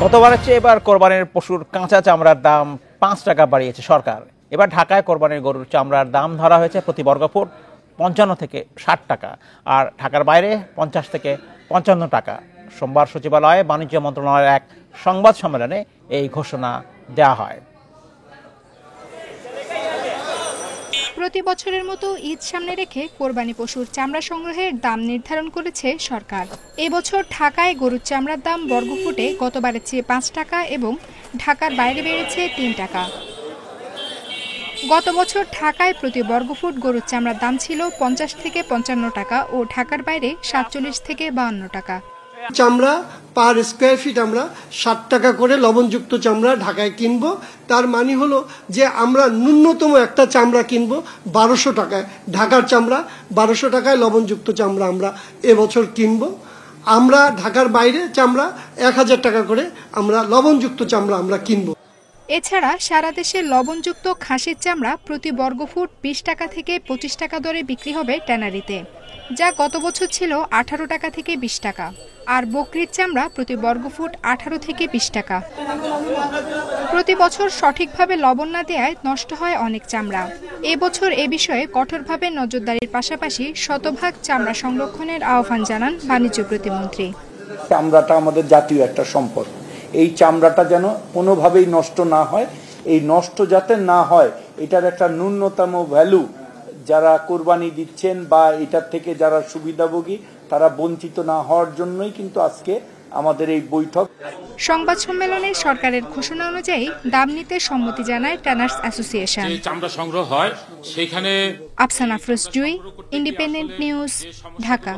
গতবারের চেয়ে এবার কোরবানির পশুর কাঁচা চামড়ার দাম ৫ টাকা বাড়িয়েছে সরকার। এবার ঢাকায় কোরবানির গরুর চামড়ার দাম ধরা হয়েছে প্রতি বর্গফুট ৫৫ থেকে ৬০ টাকা, আর ঢাকার বাইরে ৫০ থেকে ৫৫ টাকা। সোমবার সচিবালয়ে বাণিজ্য মন্ত্রণালয়ের এক সংবাদ সম্মেলনে এই ঘোষণা দেওয়া হয়। প্রতি বছরের মতো ঈদ সামনে রেখে কোরবানি পশুর চামড়া সংগ্রহের দাম নির্ধারণ করেছে সরকার। এবছর ঢাকায় গরুর চামড়ার দাম বর্গফুটে গতবারের চেয়ে ৫ টাকা এবং ঢাকার বাইরে বেড়েছে ৩ টাকা। গত বছর ঢাকায় প্রতি বর্গফুট গরুর চামড়ার দাম ছিল ৫০ থেকে ৫৫ টাকা ও ঢাকার বাইরে ৪৭ থেকে ৫২ টাকা। চামড়া পার স্কোয়ার ফিট আমরা ৬০ টাকা করে লবণযুক্ত চামড়া ঢাকায় কিনবো। তার মানে হলো যে আমরা ন্যূনতম একটা চামড়া কিনবো ১২০০ টাকায়। ঢাকার চামড়া ১২০০ টাকায় লবণযুক্ত চামড়া আমরা এবছর কিনবো। আমরা ঢাকার বাইরে চামড়া ১০০০ টাকা করে আমরা লবণযুক্ত চামড়া আমরা কিনবো। এছাড়া সারা দেশে লবণযুক্ত খাসির চামড়া প্রতি বর্গফুট ২০ টাকা থেকে ২৫ টাকা দরে বিক্রি হবে ট্যানারিতে, যা গত বছর ছিল ১৮ টাকা থেকে ২০ টাকা। আর বকরির চামড়া প্রতি বর্গফুট ১৮ থেকে ২০ টাকা। প্রতি বছর সঠিকভাবে লবণ না দেওয়ায় নষ্ট হয় অনেক চামড়া। এবছর এ বিষয়ে কঠোরভাবে নজরদারির পাশাপাশি শতভাগ চামড়া সংরক্ষণের আহ্বান জানান বাণিজ্য প্রতিমন্ত্রী। চামড়াটা আমাদের জাতীয় একটা সম্পদ। এই চামড়াটা যেন কোনোভাবেই নষ্ট না হয়, এই নষ্ট যাতে না হয় এটার একটা ন্যূনতম ভ্যালু যারা কোরবানি দিচ্ছেন বা এটার থেকে যারা সুবিধাভোগী তারা বঞ্চিত না হওয়ার জন্যই কিন্তু আজকে আমাদের এই বৈঠক। সংবাদ সম্মেলনে সরকারের ঘোষণা অনুযায়ী দাম নিতে সম্মতি জানায় ট্যানার্স অ্যাসোসিয়েশন। চামড়া সংগ্রহ হয় সেখানে। আফসানা আফরোজ জুই, ইন্ডিপেন্ডেন্ট নিউজ, ঢাকা।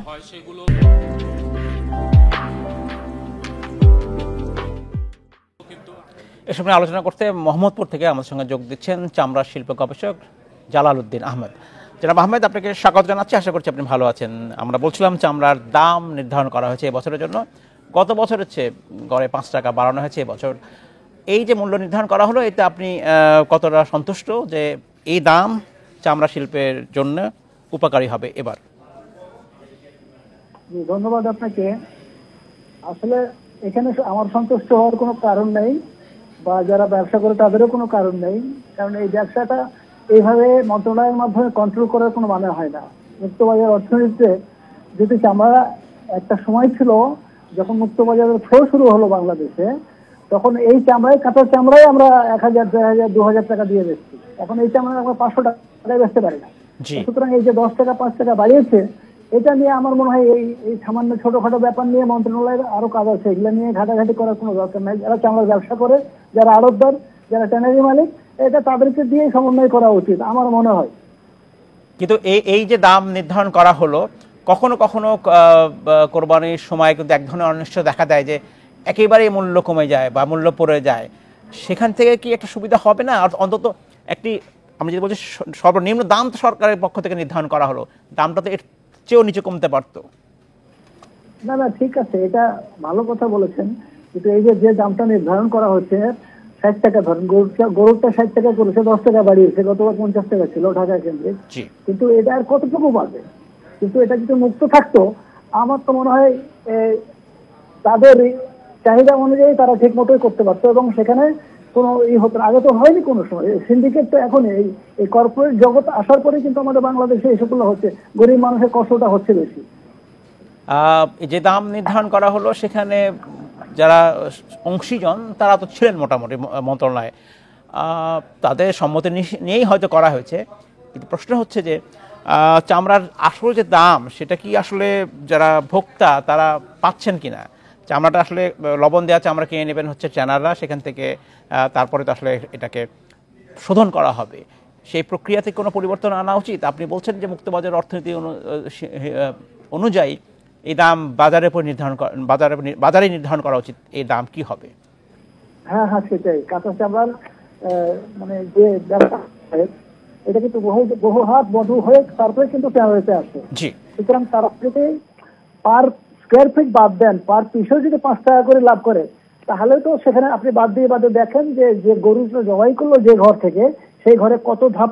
এসব নিয়ে আলোচনা করতে মোহাম্মদপুর থেকে আমাদের সঙ্গে যোগ দিচ্ছেন চামড়া শিল্প গবেষক জালাল উদ্দিন আহমেদ। জনাব আহমেদ, আপনাকে স্বাগত জানাচ্ছি, আশা করছি আপনি ভালো আছেন। আমরা বলছিলাম চামড়ার দাম নির্ধারণ করা হয়েছে এবছরের জন্য, গত বছরের চেয়ে গড়ে ৫ টাকা বাড়ানো হয়েছে এবছর। এই যে মূল্য নির্ধারণ করা হলো, এতে আপনি কতটা সন্তুষ্ট যে এই দাম চামড়া শিল্পের জন্য উপকারী হবে এবার? ধন্যবাদ আপনাকে। আসলে এখানে আমার সন্তুষ্ট হওয়ার কোনো কারণ নেই, বা যারা ব্যবসা করে তাদেরও কোনো কারণ নেই, কারণ এই ব্যবসাটা এইভাবে মন্ত্রণালয়ের মাধ্যমে কন্ট্রোল করার কোনো মানে হয় না। মুক্তবাজার অর্থনীতিতে যদি চামড়া একটা সময় ছিল যখন মুক্তবাজারের ফ্লো শুরু হলো বাংলাদেশে, তখন এই চামড়ায় কাঁচা চামড়ায় আমরা ১০০০, ২০০০, ২০০০ টাকা দিয়ে বেচছি। এখন এই চামড়া আমরা ৫০০ টাকায় বেচতে পারি না। সুতরাং এই যে ১০ টাকা ৫ টাকা বাড়িয়েছে, এটা নিয়ে আমার মনে হয় এই সামান্য ছোটখাটো ব্যাপার নিয়ে মন্ত্রণালয়ের আরো কাজ আছে। এগুলো নিয়ে ঘাটাঘাটি করার কোনো দরকার নাই। যারা চামড়ার ব্যবসা করে, যারা আড়তদার, যারা ট্যানারি মালিক, এটা তাদেরকে দিয়ে সমন্বয় করা উচিত আমার মনে হয়। কিন্তু এই যে দাম নির্ধারণ করা হলো, কখনো কখনো কোরবানির সময় কিন্তু এক ধরনের অনিশ্চয়তা দেখা দেয় যে একেবারেই মূল্য কমে যায় বা মূল্য পড়ে যায়। সেখান থেকে কি একটা সুবিধা হবে না? অন্তত একটি, আমি যদি বলছি সর্বনিম্ন দাম তো সরকারের পক্ষ থেকে নির্ধারণ করা হলো, দামটা তো এর চেয়েও নিচে কমতে পারতো। না না, ঠিক আছে, এটা ভালো কথা বলেছেন। কিন্তু এই যে দামটা নির্ধারণ করা হচ্ছে ৬০ টাকা, ধরেন গরুটা ৬০ টাকা করেছে, ১০ টাকা বাড়িয়েছে, গতবার ৫০ টাকা ছিল ঢাকা কেন্দ্রে। কিন্তু এটা আর কতটুকু বাড়বে? কিন্তু এটা যদি মুক্ত থাকতো, আমার তো মনে হয় তাদের চাহিদা অনুযায়ী তারা ঠিক মতোই করতে পারতো এবং সেখানে কোনো হতো না। আগে তো হয়নি কোনো সময়। সিন্ডিকেট তো এখন এই কর্পোরেট জগৎ আসার পরে কিন্তু আমাদের বাংলাদেশে এসবগুলো হচ্ছে, গরিব মানুষের কষ্টটা হচ্ছে বেশি। যে দাম নির্ধারণ করা হলো সেখানে যারা অংশীজন তারা তো ছিলেন মোটামুটি মন্ত্রণালয়ে, তাদের সম্মতি নিয়েই হয়তো করা হয়েছে। কিন্তু প্রশ্ন হচ্ছে যে চামড়ার আসল যে দাম সেটা কি আসলে যারা ভোক্তা তারা পাচ্ছেন কিনা? চামড়াটা আসলে লবণ দেওয়া চামড়া কিনে নেবেন হচ্ছে ট্যানাররা, সেখান থেকে তারপরে তো আসলে এটাকে শোধন করা হবে। সেই প্রক্রিয়াতে কোনো পরিবর্তন আনা উচিত। আপনি বলছেন যে মুক্তবাজার অর্থনীতি অনুযায়ী এই দাম বাজারে নির্ধারণ করা উচিত। এই দাম কি হবে? হ্যাঁ হ্যাঁ, সেটাই। কাঁচা চামড়ার মানে যে ব্যবসা, এটা কিন্তু বহু হাত বধু হয়ে তারপরে কিন্তু ট্যানারিতে আসে। সুতরাং তারা যদি পার স্কোয়ার ফিট বাদ দেন, পার পিসেও যদি ৫ টাকা করে লাভ করে, তাহলে তো সেখানে আপনি বাদ দিয়ে দেখেন যে গরু জবাই করলো যে ঘর থেকে, সেই ঘরে কত ধাপ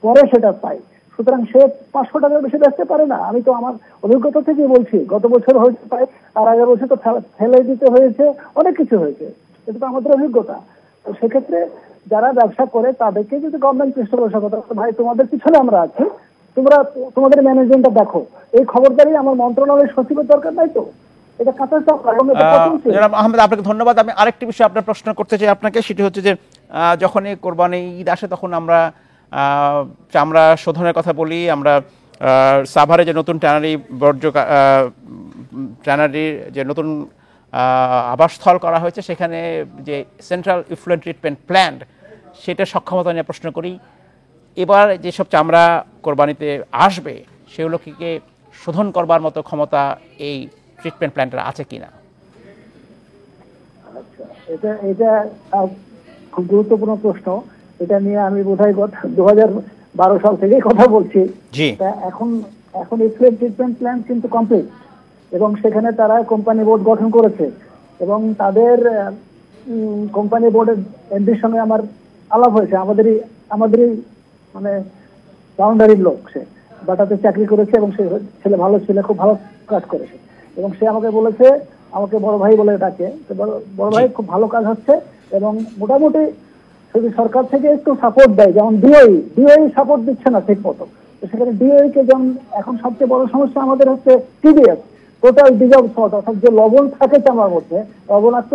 পরে সেটা পায়। সুতরাং সে ৫০০ টাকার বেশি বেচতে পারে না। আমি তো আমার অভিজ্ঞতা থেকে বলছি, গত বছর হয়েছে পায়, আর আগের বছর তো ফেলে দিতে হয়েছে, অনেক কিছু হয়েছে। এটা তো আমাদের অভিজ্ঞতা। তো সেক্ষেত্রে যারা ব্যবসা করে তাদেরকে যদি গভর্নমেন্ট পৃষ্ঠপোষকতা করে, ভাই তোমাদের পিছনে আমরা আছি, তোমরা তোমাদের ম্যানেজমেন্টটা দেখো, এই খবরদারি আমার মন্ত্রণালয়ের সচিবের দরকার নাই তো? এটা কাঁচা চামড়া এবং এটা পচনশীল। জনাব আহমেদ, আপনাকে ধন্যবাদ। আমি আরেকটি বিষয় আপনার প্রশ্ন করতে চাই আপনাকে, সেটি হচ্ছে যে যখনই কোরবানি ঈদ আসে তখন আমরা চামড়া শোধনের কথা বলি। আমরা সাভারে যে নতুন ট্যানারির যে নতুন আবাসস্থল করা হয়েছে, সেখানে যে সেন্ট্রাল ইফ্লুয়েন্ট ট্রিটমেন্ট প্ল্যান্ট, সেটার সক্ষমতা নিয়ে প্রশ্ন করি। এবার যেসব চামড়া কোরবানিতে আসবে সেগুলোকে শোধন করবার মতো ক্ষমতা এই ট্রিটমেন্ট প্ল্যান্টের আছে কিনা? আচ্ছা, এটা খুব গুরুত্বপূর্ণ প্রশ্ন। এটা নিয়ে আমি বোধহয় 2012 সাল থেকেই কথা বলছি। তা এখন ইফ্লুয়েন্ট ট্রিটমেন্ট প্ল্যান কিন্তু কমপ্লিট, এবং সেখানে তারা কোম্পানি বোর্ড গঠন করেছে, এবং তাদের কোম্পানি বোর্ডের এমডির সঙ্গে আমার আলাপ হয়েছে। আমাদেরই মানে বাউন্ডারির লোক, সে বাটাতে চাকরি করেছে এবং সে ছেলে ভালো ছেলে, খুব ভালো কাজ করেছে, এবং সে আমাকে বলেছে, আমাকে বড় ভাই বলে ডাকে, বড় ভাই খুব ভালো কাজ হচ্ছে, এবং মোটামুটি যদি সরকার থেকে একটু সাপোর্ট দেয়, যেমন ডিওই সাপোর্ট দিচ্ছে না ঠিক মতো, তো সেখানে ডিওই কে যেমন, এখন সবচেয়ে বড় সমস্যা আমাদের হচ্ছে টিডিএস, টোটাল ডিজলভ সল্ট, অর্থাৎ যে লবণ থাকে চামড়ার মধ্যে, লবণাক্ত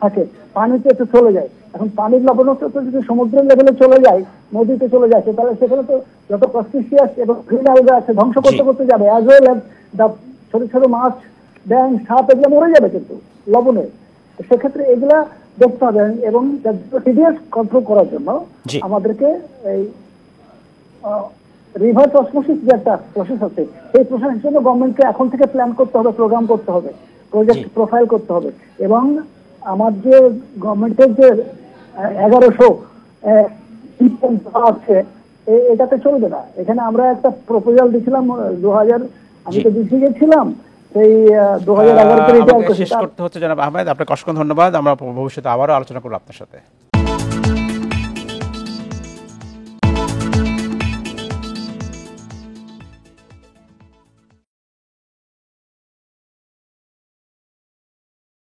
থাকে, পানিতে একটু চলে যায়। এখন পানির লবণাক্ত যদি সমুদ্রের লেভেলে চলে যায়, নদীতে চলে যায়, তাহলে সেখানে তো যত ক্রাস্টেসিয়াস এবং গ্রিন অ্যালগা আছে ধ্বংস করতে করতে যাবে, অ্যাজ ওয়েল অ্যাজ দ্য ছোট ছোট মাছ, ব্যাঙ, সাপ, এগুলো মরে যাবে কিন্তু লবণে। সেক্ষেত্রে এগুলা দেখতে হবে, এবং টিডিএস কন্ট্রোল করার জন্য আমাদেরকে এই রিভার্স অসমোসিস যে একটা প্রসেস আছে, সেই প্রসেসের জন্য গভর্নমেন্টকে এখন থেকে প্ল্যান করতে হবে, প্রোগ্রাম করতে হবে, প্রজেক্ট প্রোফাইল করতে হবে। এবং আমার যে গভর্নমেন্টের যে 1100 আছে, এটাতে চলবে না। এখানে আমরা একটা প্রপোজাল দিয়েছিলাম 2000, আমি তো দিতে গেছিলাম সেই 2011 তে রিটায়ার শেষ করতে হচ্ছে। জনাব আহমেদ, আপনাকে অসংখ্য ধন্যবাদ। আমরা ভবিষ্যতে আবারও আলোচনা করব আপনার সাথে।